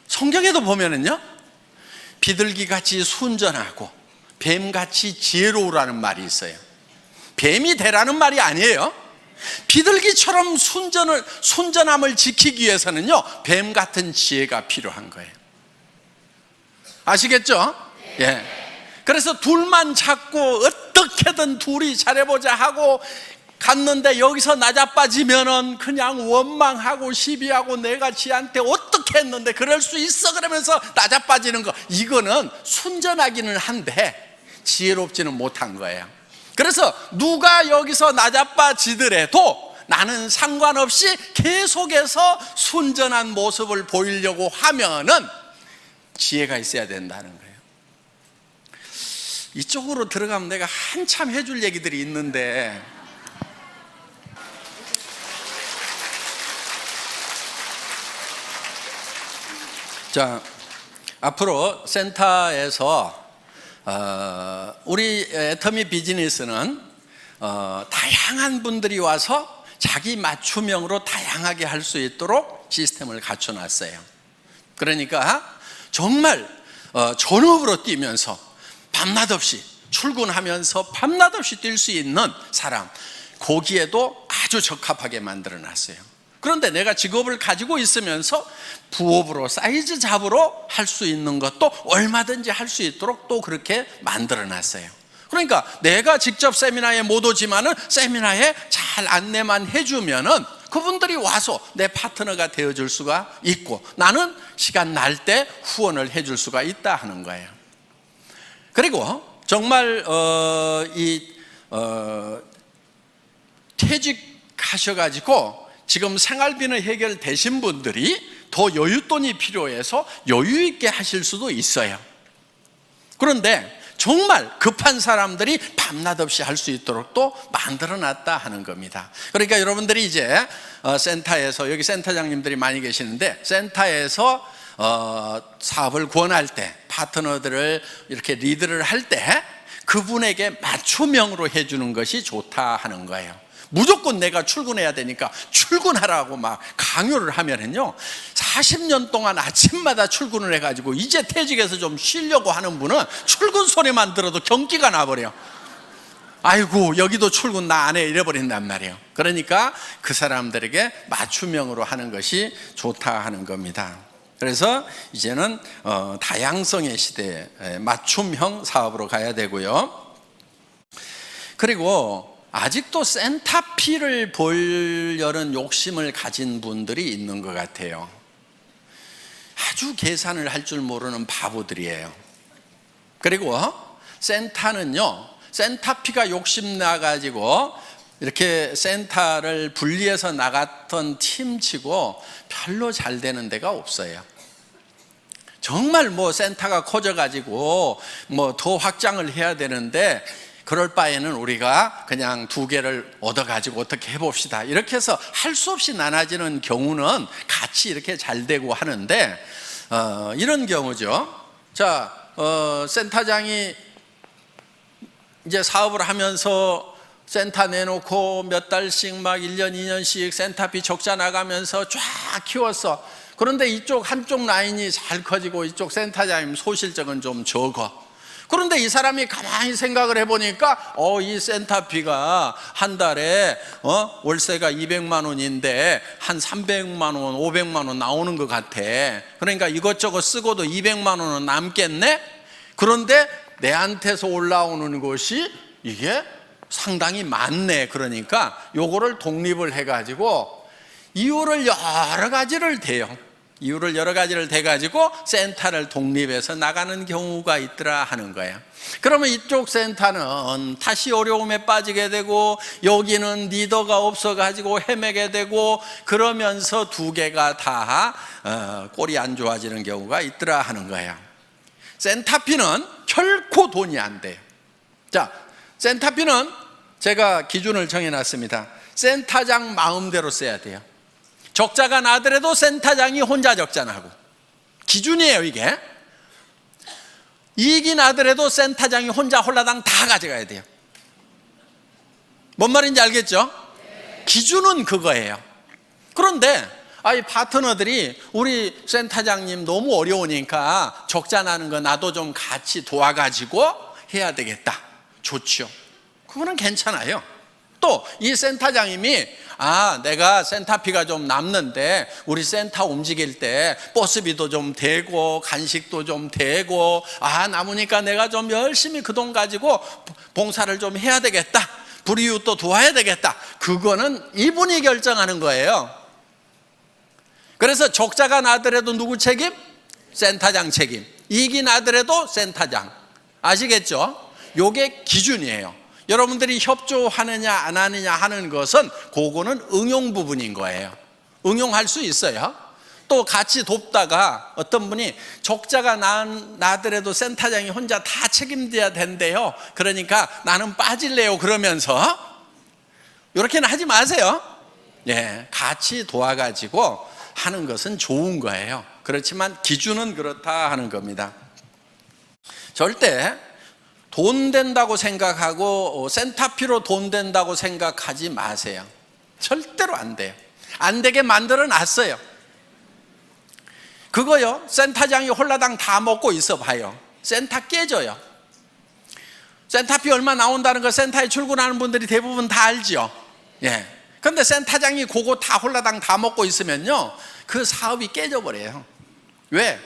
성경에도 보면은요, 비둘기같이 순전하고 뱀같이 지혜로우라는 말이 있어요. 뱀이 되라는 말이 아니에요. 비둘기처럼 순전함을 지키기 위해서는요, 뱀 같은 지혜가 필요한 거예요. 아시겠죠? 예. 그래서 둘만 찾고 어떻게든 둘이 잘해보자 하고 갔는데 여기서 나자빠지면은 그냥 원망하고 시비하고 내가 지한테 어떻게 했는데 그럴 수 있어 그러면서 나자빠지는 거, 이거는 순전하기는 한데 지혜롭지는 못한 거예요. 그래서 누가 여기서 나자빠지더라도 나는 상관없이 계속해서 순전한 모습을 보이려고 하면은 지혜가 있어야 된다는 거예요. 이쪽으로 들어가면 내가 한참 해줄 얘기들이 있는데 자, 앞으로 센터에서 우리 애터미 비즈니스는 다양한 분들이 와서 자기 맞춤형으로 다양하게 할 수 있도록 시스템을 갖춰놨어요. 그러니까 정말 전업으로 뛰면서 밤낮 없이 출근하면서 밤낮 없이 뛸 수 있는 사람, 거기에도 아주 적합하게 만들어놨어요. 그런데 내가 직업을 가지고 있으면서 부업으로 사이즈 잡으로 할 수 있는 것도 얼마든지 할 수 있도록 또 그렇게 만들어놨어요. 그러니까 내가 직접 세미나에 못 오지만은 세미나에 잘 안내만 해주면은 그분들이 와서 내 파트너가 되어줄 수가 있고, 나는 시간 날 때 후원을 해줄 수가 있다 하는 거예요. 그리고 정말 퇴직하셔가지고 지금 생활비는 해결되신 분들이 더 여윳돈이 필요해서 여유 있게 하실 수도 있어요. 그런데 정말 급한 사람들이 밤낮 없이 할 수 있도록 또 만들어놨다 하는 겁니다. 그러니까 여러분들이 이제 센터에서, 여기 센터장님들이 많이 계시는데, 센터에서 사업을 권할 때, 파트너들을 이렇게 리드를 할 때 그분에게 맞춤형으로 해주는 것이 좋다 하는 거예요. 무조건 내가 출근해야 되니까 출근하라고 막 강요를 하면은요, 40년 동안 아침마다 출근을 해가지고 이제 퇴직해서 좀 쉬려고 하는 분은 출근 소리만 들어도 경기가 나버려요. 아이고, 여기도 출근 나 안 해, 이래버린단 말이에요. 그러니까 그 사람들에게 맞춤형으로 하는 것이 좋다 하는 겁니다. 그래서 이제는 다양성의 시대에 맞춤형 사업으로 가야 되고요. 그리고 아직도 센터피를 보려는 욕심을 가진 분들이 있는 것 같아요. 아주 계산을 할 줄 모르는 바보들이에요. 그리고 센터는요, 센터피가 욕심나가지고 이렇게 센터를 분리해서 나갔던 팀치고 별로 잘 되는 데가 없어요. 정말 뭐 센터가 커져가지고 뭐 더 확장을 해야 되는데, 그럴 바에는 우리가 그냥 2개를 얻어가지고 어떻게 해봅시다, 이렇게 해서 할 수 없이 나눠지는 경우는 같이 이렇게 잘 되고 하는데, 이런 경우죠. 자, 센터장이 이제 사업을 하면서 센터 내놓고 몇 달씩 막 1년, 2년씩 센터비 적자 나가면서 쫙 키웠어. 그런데 이쪽 한쪽 라인이 잘 커지고 이쪽 센터장님 소실적은 좀 적어. 그런데 이 사람이 가만히 생각을 해보니까 이 센터비가 한 달에 월세가 200만 원인데 한 300만 원, 500만 원 나오는 것 같아. 그러니까 이것저것 쓰고도 200만 원은 남겠네? 그런데 내한테서 올라오는 것이 이게 상당히 많네. 그러니까 요거를 독립을 해가지고 이유를 여러 가지를 대요. 이유를 여러 가지를 대가지고 센터를 독립해서 나가는 경우가 있더라 하는 거예요. 그러면 이쪽 센터는 다시 어려움에 빠지게 되고, 여기는 리더가 없어가지고 헤매게 되고, 그러면서 2개가 다 꼴이 안 좋아지는 경우가 있더라 하는 거예요. 센터피는 결코 돈이 안 돼요. 자, 센터피는 제가 기준을 정해놨습니다. 센터장 마음대로 써야 돼요. 적자가 나더라도 센터장이 혼자 적자 나고, 기준이에요 이게. 이익이 나더라도 센터장이 혼자 홀라당 다 가져가야 돼요. 뭔 말인지 알겠죠? 기준은 그거예요. 그런데 이 파트너들이 우리 센터장님 너무 어려우니까 적자 나는 거 나도 좀 같이 도와가지고 해야 되겠다. 좋죠. 그거는 괜찮아요. 또 이 센터장님이 내가 센터피가 좀 남는데 우리 센터 움직일 때 버스비도 좀 되고 간식도 좀 되고 남으니까 내가 좀 열심히 그 돈 가지고 봉사를 좀 해야 되겠다, 불이웃도 도와야 되겠다, 그거는 이분이 결정하는 거예요. 그래서 적자가 나더라도 누구 책임? 센터장 책임. 이익이 나더라도 센터장. 아시겠죠? 요게 기준이에요. 여러분들이 협조하느냐 안 하느냐 하는 것은 그거는 응용 부분인 거예요. 응용할 수 있어요. 또 같이 돕다가 어떤 분이 적자가 나더라도 센터장이 혼자 다 책임져야 된대요. 그러니까 나는 빠질래요. 그러면서 이렇게는 하지 마세요. 같이 도와가지고 하는 것은 좋은 거예요. 그렇지만 기준은 그렇다 하는 겁니다. 절대 돈 된다고 생각하고 센터피로 돈 된다고 생각하지 마세요. 절대로 안 돼요. 안 되게 만들어 놨어요. 그거요, 센터장이 홀라당 다 먹고 있어 봐요. 센터 깨져요. 센터피 얼마 나온다는 거 센터에 출근하는 분들이 대부분 다 알죠. 예. 근데 센터장이 그거 다 홀라당 다 먹고 있으면요, 그 사업이 깨져버려요. 왜?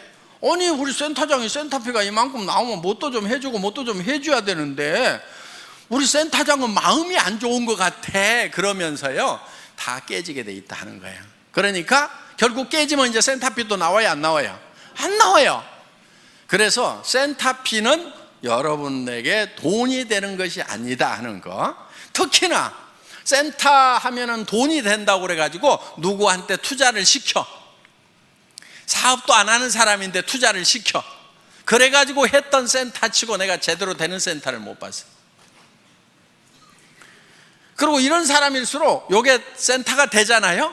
아니, 우리 센터장이 센터피가 이만큼 나오면 뭣도 좀 해주고 뭣도 좀 해줘야 되는데 우리 센터장은 마음이 안 좋은 것 같아 그러면서요, 다 깨지게 돼 있다 하는 거예요. 그러니까 결국 깨지면 이제 센터피도 나와요, 안 나와요? 안 나와요. 그래서 센터피는 여러분에게 돈이 되는 것이 아니다 하는 거. 특히나 센터 하면은 돈이 된다고 그래가지고 누구한테 투자를 시켜. 사업도 안 하는 사람인데 투자를 시켜. 그래가지고 했던 센터 치고 내가 제대로 되는 센터를 못 봤어요. 그리고 이런 사람일수록 요게 센터가 되잖아요.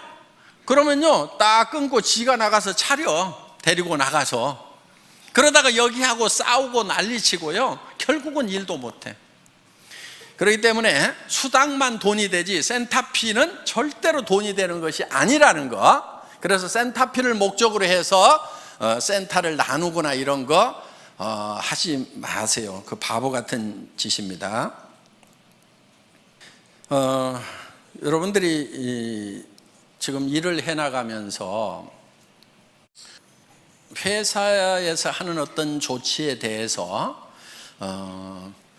그러면요, 딱 끊고 지가 나가서 차려. 데리고 나가서. 그러다가 여기하고 싸우고 난리치고요, 결국은 일도 못해. 그렇기 때문에 수당만 돈이 되지 센터피는 절대로 돈이 되는 것이 아니라는 거. 그래서 센터피를 목적으로 해서 센터를 나누거나 이런 거 하지 마세요. 그 바보 같은 짓입니다. 여러분들이 지금 일을 해나가면서 회사에서 하는 어떤 조치에 대해서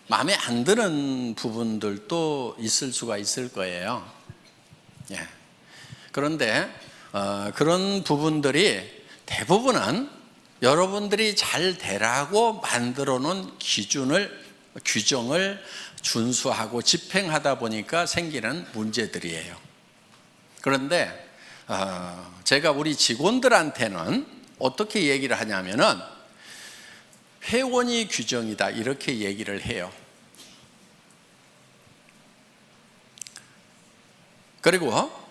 마음에 안 드는 부분들도 있을 수가 있을 거예요. 예. 그런데 그런 부분들이 대부분은 여러분들이 잘 되라고 만들어 놓은 규정을 준수하고 집행하다 보니까 생기는 문제들이에요. 그런데 제가 우리 직원들한테는 어떻게 얘기를 하냐면은 회원이 규정이다 이렇게 얘기를 해요. 그리고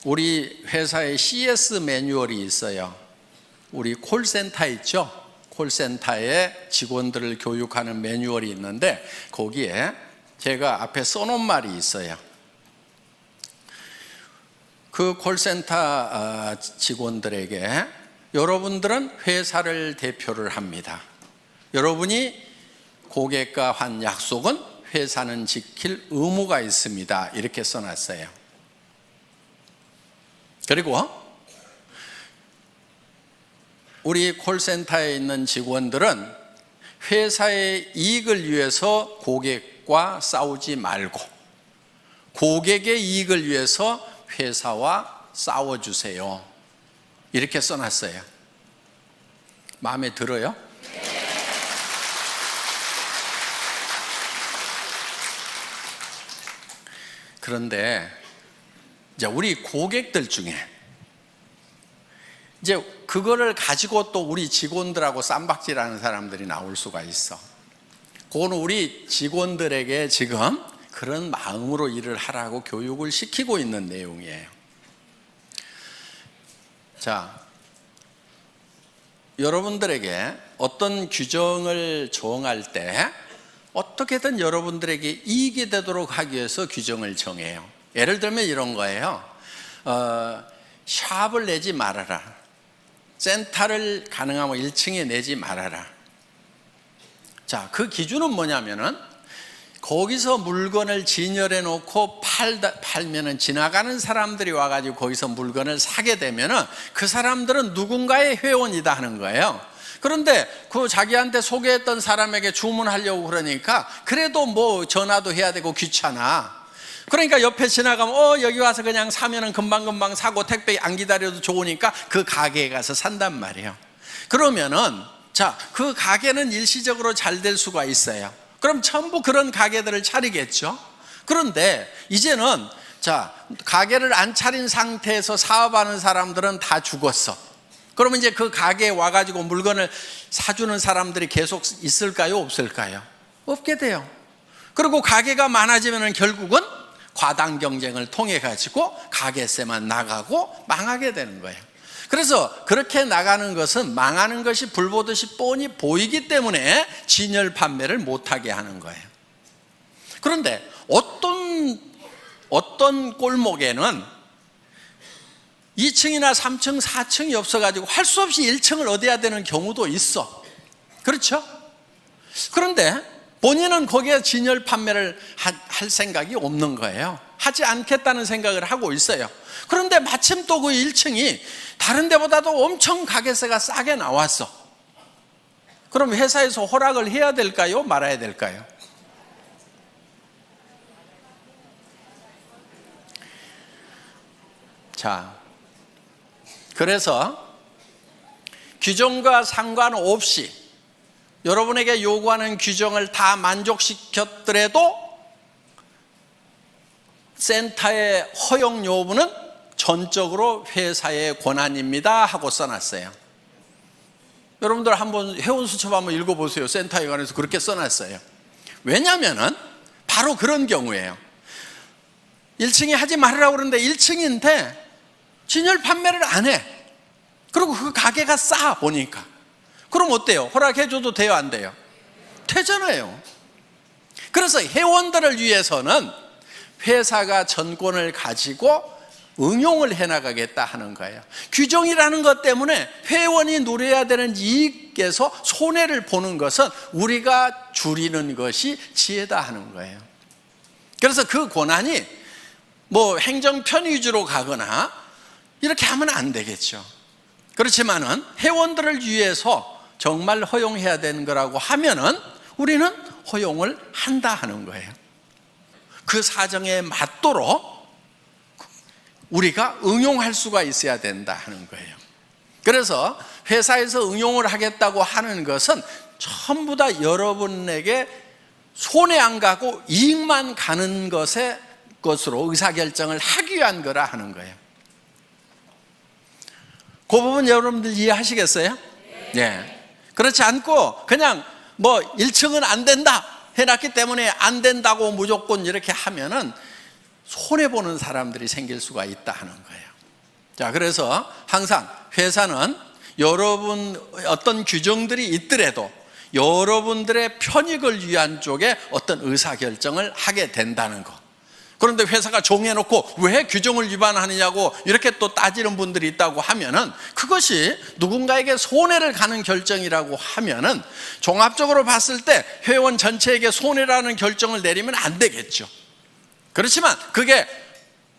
우리 회사에 CS 매뉴얼이 있어요. 우리 콜센터 있죠? 콜센터에 직원들을 교육하는 매뉴얼이 있는데 거기에 제가 앞에 써놓은 말이 있어요. 그 콜센터 직원들에게 여러분들은 회사를 대표를 합니다. 여러분이 고객과 한 약속은 회사는 지킬 의무가 있습니다. 이렇게 써놨어요. 그리고 우리 콜센터에 있는 직원들은 회사의 이익을 위해서 고객과 싸우지 말고 고객의 이익을 위해서 회사와 싸워주세요. 이렇게 써놨어요. 마음에 들어요? 그런데 이제 우리 고객들 중에 이제 그거를 가지고 또 우리 직원들하고 쌈박질하는 사람들이 나올 수가 있어. 그거는 우리 직원들에게 지금 그런 마음으로 일을 하라고 교육을 시키고 있는 내용이에요. 자, 여러분들에게 어떤 규정을 정할 때 어떻게든 여러분들에게 이익이 되도록 하기 위해서 규정을 정해요. 예를 들면 이런 거예요. 샵을 내지 말아라. 센터를 가능하면 1층에 내지 말아라. 자, 그 기준은 뭐냐면은 거기서 물건을 진열해 놓고 팔면은 지나가는 사람들이 와가지고 거기서 물건을 사게 되면은 그 사람들은 누군가의 회원이다 하는 거예요. 그런데 그 자기한테 소개했던 사람에게 주문하려고 그러니까 그래도 뭐 전화도 해야 되고 귀찮아. 그러니까 옆에 지나가면 여기 와서 그냥 사면은 금방금방 사고 택배 안 기다려도 좋으니까 그 가게에 가서 산단 말이에요. 그러면은 자, 그 가게는 일시적으로 잘 될 수가 있어요. 그럼 전부 그런 가게들을 차리겠죠. 그런데 이제는 자, 가게를 안 차린 상태에서 사업하는 사람들은 다 죽었어. 그러면 이제 그 가게에 와가지고 물건을 사주는 사람들이 계속 있을까요? 없을까요? 없게 돼요. 그리고 가게가 많아지면 결국은 과당 경쟁을 통해 가지고 가게세만 나가고 망하게 되는 거예요. 그래서 그렇게 나가는 것은 망하는 것이 불보듯이 뻔히 보이기 때문에 진열 판매를 못하게 하는 거예요. 그런데 어떤 골목에는 2층이나 3층, 4층이 없어가지고 할 수 없이 1층을 얻어야 되는 경우도 있어. 그렇죠? 그런데 본인은 거기에 진열 판매를 할 생각이 없는 거예요. 하지 않겠다는 생각을 하고 있어요. 그런데 마침 또 그 1층이 다른 데보다도 엄청 가게세가 싸게 나왔어. 그럼 회사에서 허락을 해야 될까요? 말아야 될까요? 자, 그래서 규정과 상관없이 여러분에게 요구하는 규정을 다 만족시켰더라도 센터의 허용 여부는 전적으로 회사의 권한입니다 하고 써놨어요. 여러분들 한번 회원수첩 한번 읽어보세요. 센터에 관해서 그렇게 써놨어요. 왜냐하면 바로 그런 경우예요. 1층이 하지 말으라고 그러는데 1층인데 진열 판매를 안 해. 그리고 그 가게가 싸 보니까. 그럼 어때요? 허락해줘도 돼요? 안 돼요? 되잖아요. 그래서 회원들을 위해서는 회사가 전권을 가지고 응용을 해나가겠다 하는 거예요. 규정이라는 것 때문에 회원이 누려야 되는 이익에서 손해를 보는 것은 우리가 줄이는 것이 지혜다 하는 거예요. 그래서 그 권한이 뭐 행정편 위주로 가거나 이렇게 하면 안 되겠죠. 그렇지만은 회원들을 위해서 정말 허용해야 되는 거라고 하면은 우리는 허용을 한다 하는 거예요. 그 사정에 맞도록 우리가 응용할 수가 있어야 된다 하는 거예요. 그래서 회사에서 응용을 하겠다고 하는 것은 전부 다 여러분에게 손해 안 가고 이익만 가는 것으로 의사결정을 하기 위한 거라 하는 거예요. 그 부분 여러분들 이해하시겠어요? 네. 그렇지 않고 그냥 뭐 1층은 안 된다 해놨기 때문에 안 된다고 무조건 이렇게 하면은 손해보는 사람들이 생길 수가 있다 하는 거예요. 자, 그래서 항상 회사는 여러분 어떤 규정들이 있더라도 여러분들의 편익을 위한 쪽에 어떤 의사결정을 하게 된다는 거. 그런데 회사가 정해놓고 왜 규정을 위반하느냐고 이렇게 또 따지는 분들이 있다고 하면은 그것이 누군가에게 손해를 가는 결정이라고 하면은 종합적으로 봤을 때 회원 전체에게 손해라는 결정을 내리면 안 되겠죠. 그렇지만 그게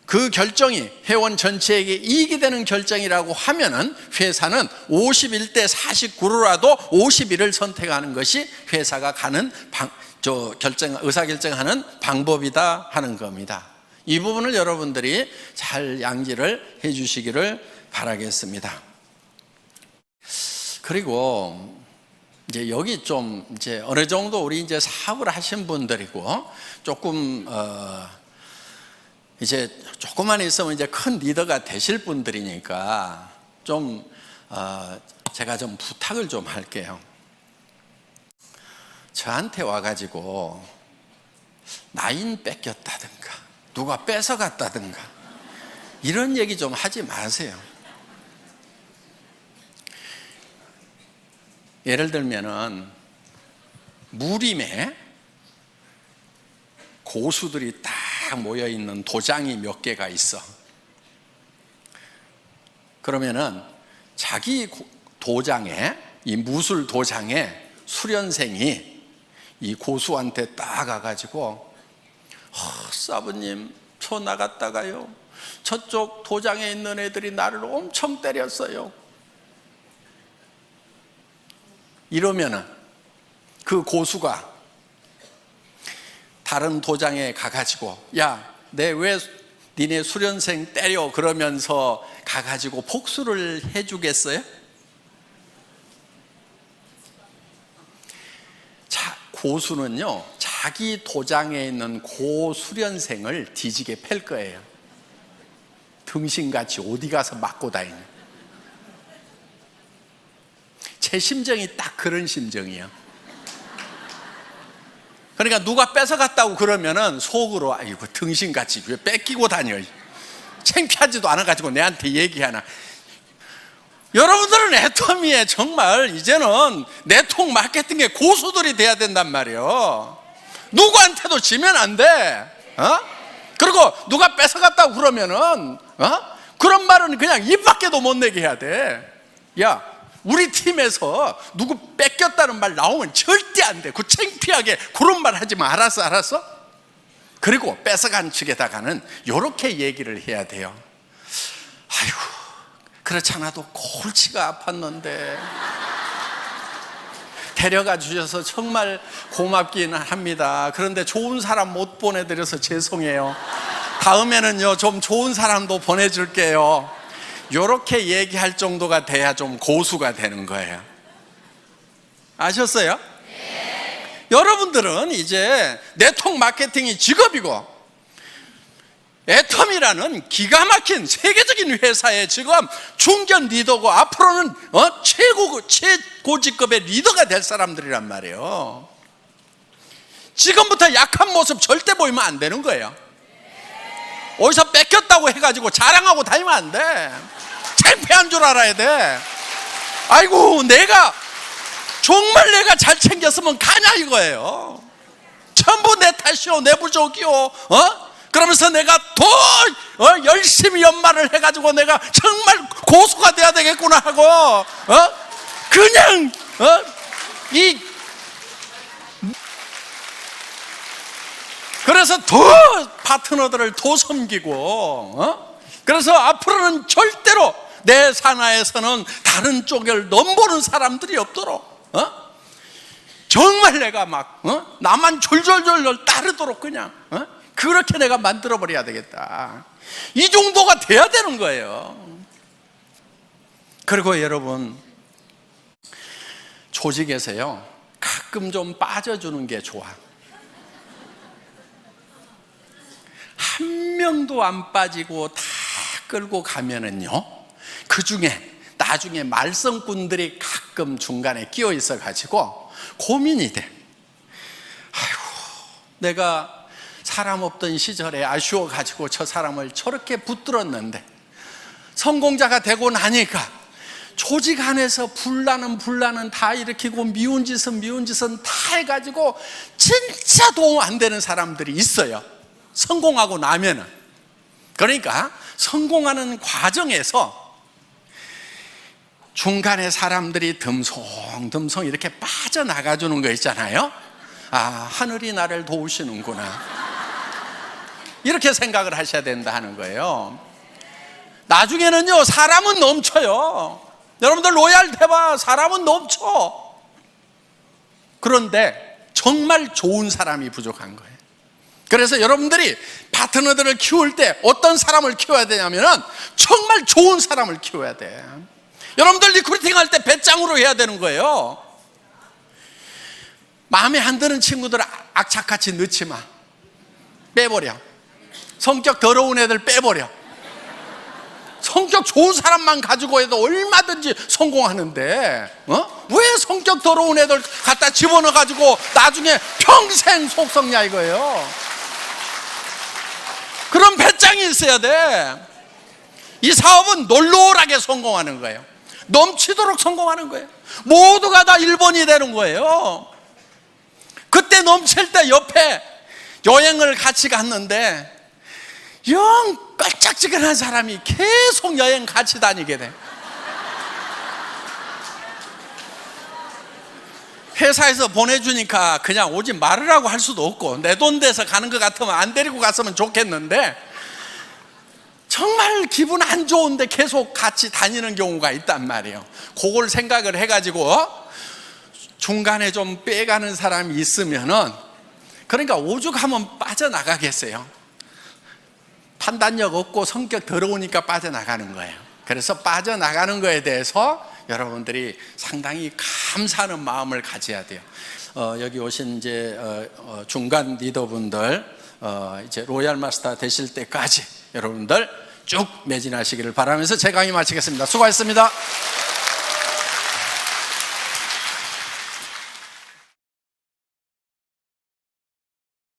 그 결정이 회원 전체에게 이익이 되는 결정이라고 하면은 회사는 51대 49로라도 51을 선택하는 것이 회사가 가는 의사결정하는 방법이다 하는 겁니다. 이 부분을 여러분들이 잘 양지를 해 주시기를 바라겠습니다. 그리고 이제 여기 좀 이제 어느 정도 우리 이제 사업을 하신 분들이고 조금 이제 조금만 있으면 이제 큰 리더가 되실 분들이니까 좀 제가 좀 부탁을 좀 할게요. 저한테 와가지고 나인 뺏겼다든가 누가 뺏어갔다든가 이런 얘기 좀 하지 마세요. 예를 들면은 무림에 고수들이 딱 모여있는 도장이 몇 개가 있어. 그러면은 자기 도장에, 이 무술 도장에 수련생이 이 고수한테 딱 가가지고 사부님 저 나갔다가요 저쪽 도장에 있는 애들이 나를 엄청 때렸어요. 이러면은 그 고수가 다른 도장에 가가지고 야, 내 왜 니네 수련생 때려 그러면서 가가지고 복수를 해주겠어요? 고수는요 자기 도장에 있는 고수련생을 뒤지게 팰 거예요. 등신같이 어디 가서 맞고 다니는. 제 심정이 딱 그런 심정이에요. 그러니까 누가 뺏어갔다고 그러면은 속으로 아이고 등신같이 왜 뺏기고 다녀, 창피하지도 않아가지고 내한테 얘기하나. 여러분들은 애터미에 정말 이제는 네트워크 마케팅의 고수들이 돼야 된단 말이에요. 누구한테도 지면 안 돼. 그리고 누가 뺏어갔다고 그러면은 그런 말은 그냥 입 밖에도 못 내게 해야 돼. 야, 우리 팀에서 누구 뺏겼다는 말 나오면 절대 안 돼. 그 창피하게 그런 말 하지 마. 알았어? 그리고 뺏어간 측에다가는 이렇게 얘기를 해야 돼요. 아이고, 그렇지 않아도 골치가 아팠는데 데려가 주셔서 정말 고맙기는 합니다. 그런데 좋은 사람 못 보내드려서 죄송해요. 다음에는요 좀 좋은 사람도 보내줄게요. 이렇게 얘기할 정도가 돼야 좀 고수가 되는 거예요. 아셨어요? 네. 여러분들은 이제 네트워크 마케팅이 직업이고 애텀이라는 기가 막힌 세계적인 회사의 지금 중견 리더고 앞으로는 최고직급의 리더가 될 사람들이란 말이에요. 지금부터 약한 모습 절대 보이면 안 되는 거예요. 어디서 뺏겼다고 해가지고 자랑하고 다니면 안 돼. 창피한 줄 알아야 돼. 아이고, 정말 내가 잘 챙겼으면 가냐 이거예요. 전부 내 탓이요, 내 부족이요. 그러면서 내가 더 열심히 연말을 해가지고 내가 정말 고수가 돼야 되겠구나 하고 그냥 그래서 더 파트너들을 더 섬기고 그래서 앞으로는 절대로 내 산하에서는 다른 쪽을 넘보는 사람들이 없도록 정말 내가 막 나만 졸졸졸 따르도록 그냥 그렇게 내가 만들어버려야 되겠다. 이 정도가 돼야 되는 거예요. 그리고 여러분, 조직에서요 가끔 좀 빠져주는 게 좋아. 한 명도 안 빠지고 다 끌고 가면은요, 그 중에 나중에 말썽꾼들이 가끔 중간에 끼어 있어 가지고 고민이 돼. 아이고, 내가 사람 없던 시절에 아쉬워 가지고 저 사람을 저렇게 붙들었는데 성공자가 되고 나니까 조직 안에서 분란은 다 일으키고 미운 짓은 다 해가지고 진짜 도움 안 되는 사람들이 있어요. 성공하고 나면은. 그러니까 성공하는 과정에서 중간에 사람들이 듬성듬성 이렇게 빠져나가 주는 거 있잖아요. 아, 하늘이 나를 도우시는구나, 이렇게 생각을 하셔야 된다 하는 거예요. 나중에는요 사람은 넘쳐요. 여러분들 로얄 해봐, 사람은 넘쳐. 그런데 정말 좋은 사람이 부족한 거예요. 그래서 여러분들이 파트너들을 키울 때 어떤 사람을 키워야 되냐면 정말 좋은 사람을 키워야 돼. 여러분들 리크루팅 할 때 배짱으로 해야 되는 거예요. 마음에 안 드는 친구들 악착같이 넣지 마. 빼버려. 성격 더러운 애들 빼버려. 성격 좋은 사람만 가지고 해도 얼마든지 성공하는데 왜 성격 더러운 애들 갖다 집어넣어 가지고 나중에 평생 속 썩냐 이거예요. 그런 배짱이 있어야 돼. 이 사업은 놀놀하게 성공하는 거예요. 넘치도록 성공하는 거예요. 모두가 다 1번이 되는 거예요. 그때 넘칠 때 옆에 여행을 같이 갔는데 영 깔짝지근한 사람이 계속 여행 같이 다니게 돼. 회사에서 보내주니까 그냥 오지 말으라고 할 수도 없고, 내 돈 돼서 가는 것 같으면 안 데리고 갔으면 좋겠는데 정말 기분 안 좋은데 계속 같이 다니는 경우가 있단 말이에요. 그걸 생각을 해가지고 중간에 좀 빼가는 사람이 있으면은, 그러니까 오죽하면 빠져나가겠어요. 판단력 없고 성격 더러우니까 빠져나가는 거예요. 그래서 빠져나가는 거에 대해서 여러분들이 상당히 감사하는 마음을 가져야 돼요. 여기 오신 이제 중간 리더분들 이제 로얄 마스터 되실 때까지 여러분들 쭉 매진하시기를 바라면서 제 강의 마치겠습니다. 수고하셨습니다.